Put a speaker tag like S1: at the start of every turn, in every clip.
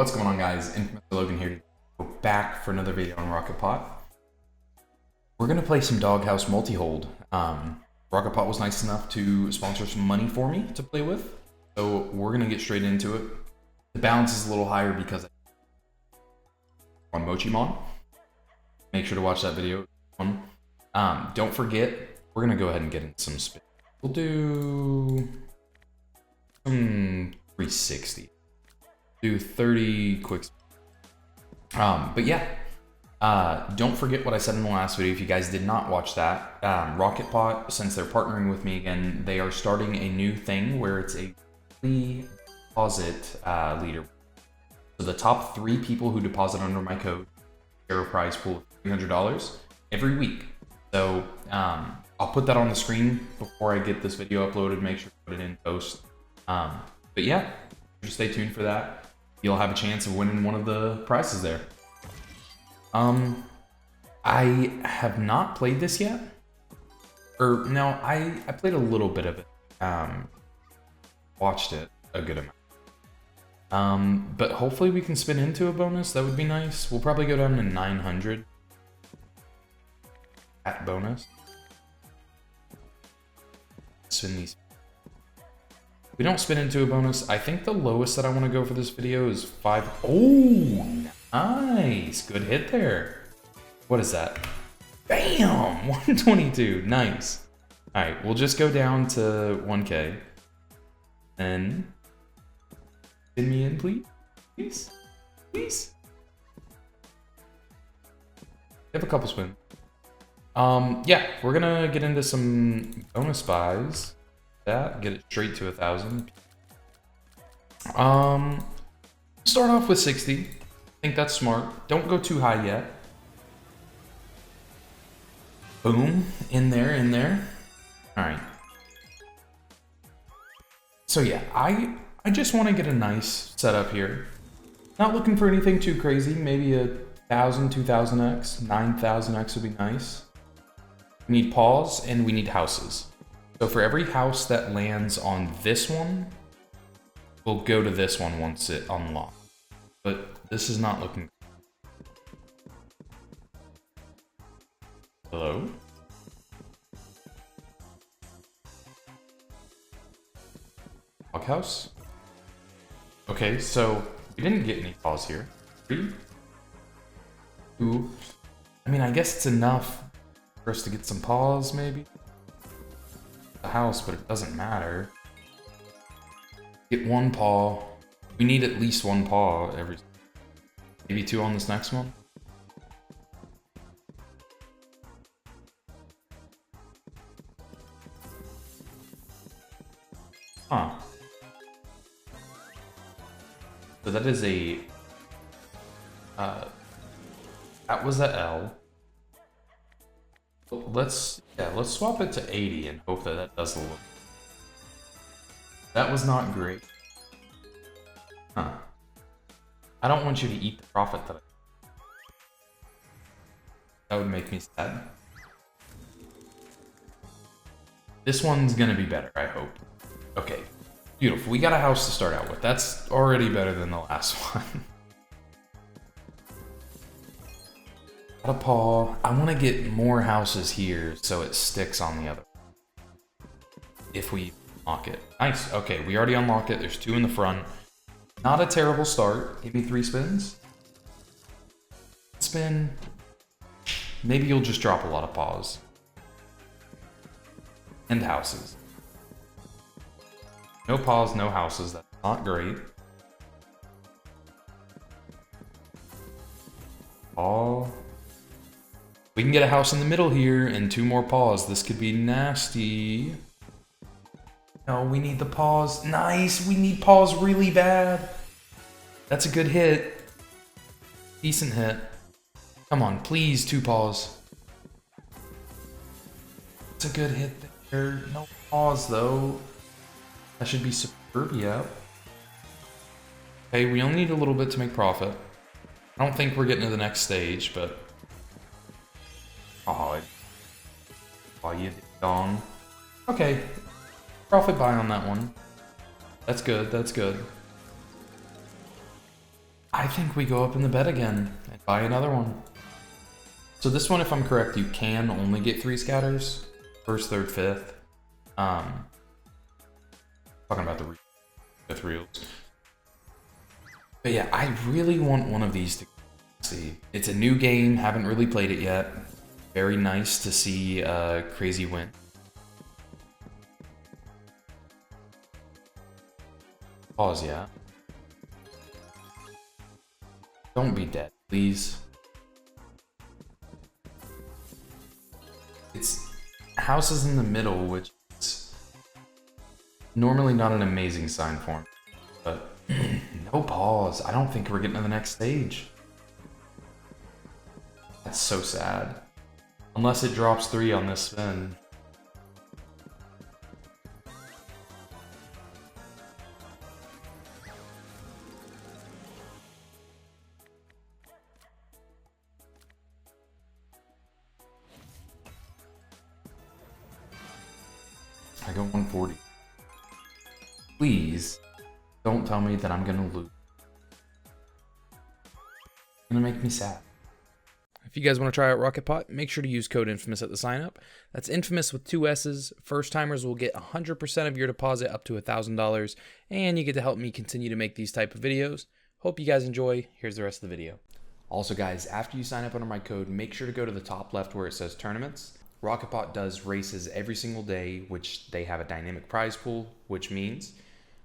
S1: What's going on, guys? Infamous Logan here. We're back for another video on Rocket Pot. We're gonna play some Doghouse Multihold. Rocket Pot was nice enough to sponsor some money for me to play with, so we're gonna get straight into it. The balance is a little higher because on Mochimon. Make sure to watch that video. Don't forget, we're gonna go ahead and get into some spin. We'll do some 360. Do 30 quick. But yeah, don't forget what I said in the last video. If you guys did not watch that, Rocket Pot, since they're partnering with me again, they are starting a new thing where it's a free deposit leader. So the top 3 people who deposit under my code share a prize pool of $300 every week. So I'll put that on the screen before I get this video uploaded. Make sure to put it in post. But yeah, just stay tuned for that. You'll have a chance of winning one of the prizes there. I have not played this yet. Or no, I played a little bit of it. Watched it a good amount. But hopefully we can spin into a bonus. That would be nice. We'll probably go down to 900 at bonus. Spin these. If we don't spin into a bonus, I think the lowest that I want to go for this video is 5. Oh, nice. Good hit there. What is that? Bam! 122. Nice. All right, we'll just go down to 1K. Then spin me in, please. Please. Please. I have a couple spins. Yeah, we're gonna get into some bonus buys. Get it straight to 1,000. Start off with 60. I think that's smart. Don't go too high yet. Boom. In there. All right. So yeah, I just want to get a nice setup here. Not looking for anything too crazy. Maybe a 1,000, 2,000x, 9,000x would be nice. We need paws and we need houses. So for every house that lands on this one, we'll go to this one once it unlocks. But this is not looking good. Hello? Doghouse? Okay, so we didn't get any paws here. 3, 2. I mean, I guess it's enough for us to get some paws, maybe. The house, but it doesn't matter. Get 1 paw. We need at least 1 paw every. Maybe 2 on this next one. Huh. So that is a. That was a L. Let's swap it to 80 and hope that that does a little. That was not great. Huh. I don't want you to eat the profit that would make me sad. This one's gonna be better, I hope. Okay, beautiful. We got a house to start out with. That's already better than the last one. A paw. I want to get more houses here so it sticks on the other. If we unlock it. Nice. Okay, we already unlocked it. There's 2 in the front. Not a terrible start. Give me 3 spins. Spin. Maybe you'll just drop a lot of paws. And houses. No paws, no houses. That's not great. Paw. We can get a house in the middle here and 2 more paws. This could be nasty. No, we need the paws. Nice. We need paws really bad. That's a good hit. Decent hit. Come on, please, 2 paws. It's a good hit there. No paws, though. That should be Suburbia. Okay, we only need a little bit to make profit. I don't think we're getting to the next stage, but... Oh, you dong. Okay. Profit buy on that one. That's good, that's good. I think we go up in the bet again and buy another one. So this one, if I'm correct, you can only get 3 scatters. First, third, fifth. Talking about the fifth reels. But yeah, I really want one of these to see. It's a new game, haven't really played it yet. Very nice to see Crazy win. Pause, yeah. Don't be dead, please. It's houses in the middle, which is normally not an amazing sign for him. But no pause. I don't think we're getting to the next stage. That's so sad. Unless it drops 3 on this spin. I go 140. Please don't tell me that I'm gonna lose. It's gonna make me sad. If you guys want to try out Rocket Pot, make sure to use code Infamous at the sign up. That's Infamous with 2 S's. First timers will get 100% of your deposit up to $1,000, and you get to help me continue to make these type of videos. Hope you guys enjoy. Here's the rest of the video. Also guys, after you sign up under my code, make sure to go to the top left where it says tournaments. Rocket Pot does races every single day, which they have a dynamic prize pool, which means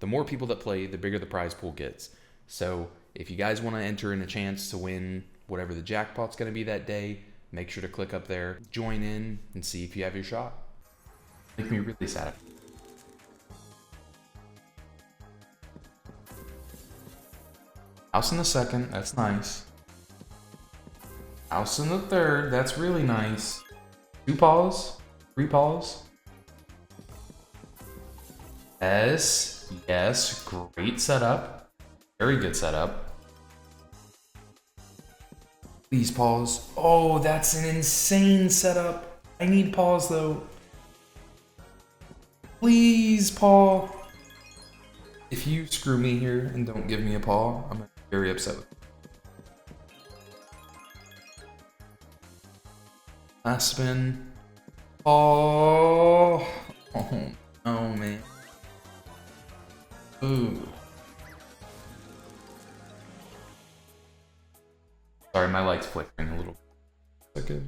S1: the more people that play, the bigger the prize pool gets. So if you guys want to enter in a chance to win whatever the jackpot's going to be that day, make sure to click up there, join in, and see if you have your shot. Make me really sad. House in the second, that's nice. House in the third, that's really nice. 2 paws, 3 paws. Yes, great setup. Very good setup. Please pause. Oh, that's an insane setup. I need pause though. Please, paw. If you screw me here and don't give me a paw, I'm very upset with you. Last spin. Oh no, man. Ooh. Sorry, my light's flickering a little. Okay.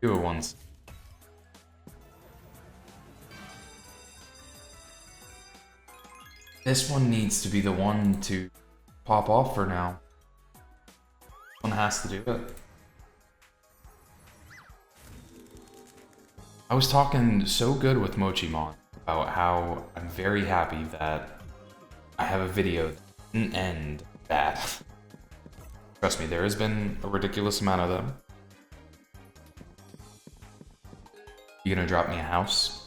S1: Do it once. This one needs to be the one to pop off for now. One has to do it. I was talking so good with Mochimon about how I'm very happy that I have a video that didn't end bad. Trust me, there has been a ridiculous amount of them. You gonna drop me a house?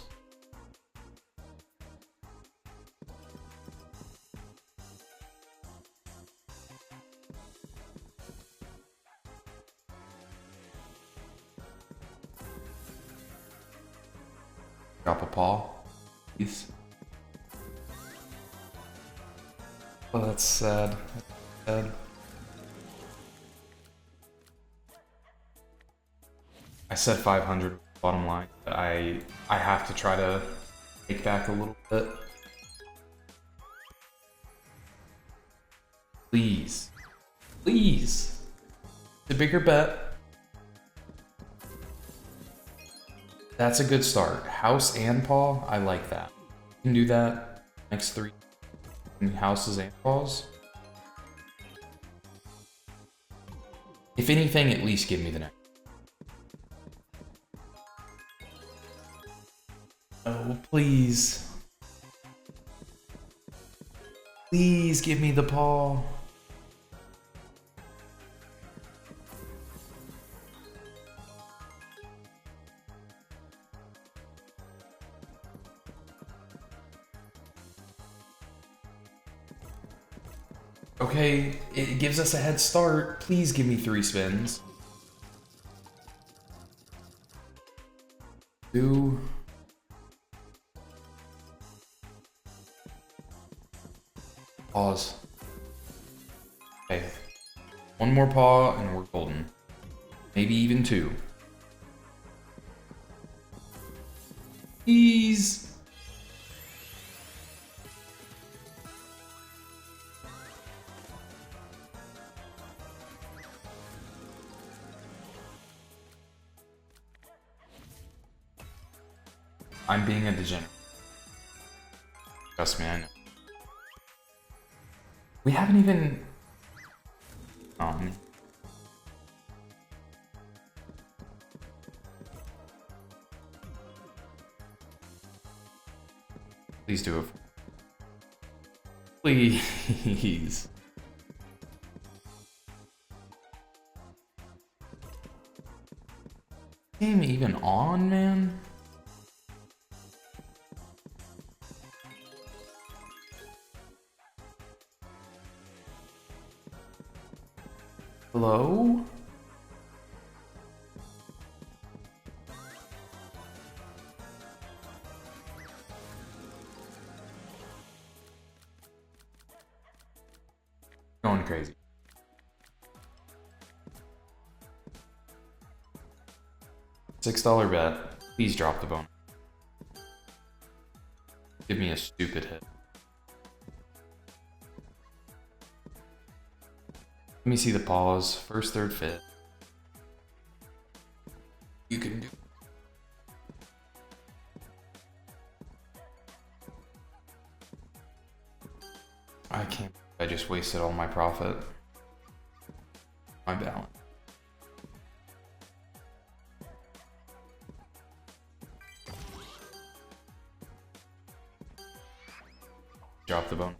S1: Drop a paw, please. Oh, that's sad. That's sad. I said 500 bottom line, but I have to try to take back a little bit. Please. Please. The bigger bet. That's a good start. House and paw, I like that. You can do that. Next 3 houses and paws. If anything, at least give me the next. Oh, please. Please give me the paw. Okay, it gives us a head start. Please give me 3 spins. 2. Pause. Okay. 1 more paw and we're golden. Maybe even 2. Ease. I'm being a degenerate. Trust me, I know. We haven't even... Please do it. Please. Game even on, man? Hello? Going crazy. $6 bet. Please drop the bone. Give me a stupid hit. Let me see the pause. First, third, fifth. You can do. I can't. I just wasted all my profit. My balance. Drop the bone.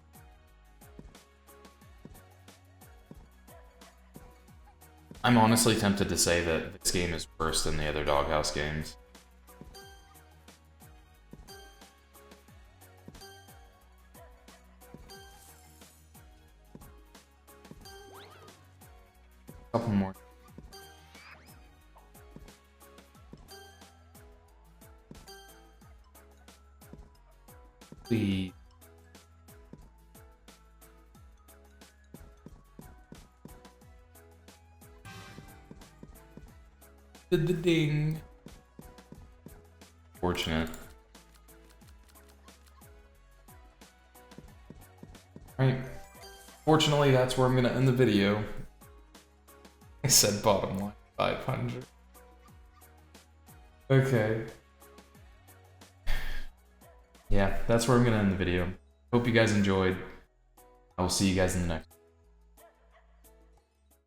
S1: I'm honestly tempted to say that this game is worse than the other Doghouse games. Couple more. Please. Did the ding. Fortunate. Right. Fortunately, that's where I'm gonna end the video. I said bottom line 500. Okay. Yeah, that's where I'm gonna end the video. Hope you guys enjoyed. I will see you guys in the next one.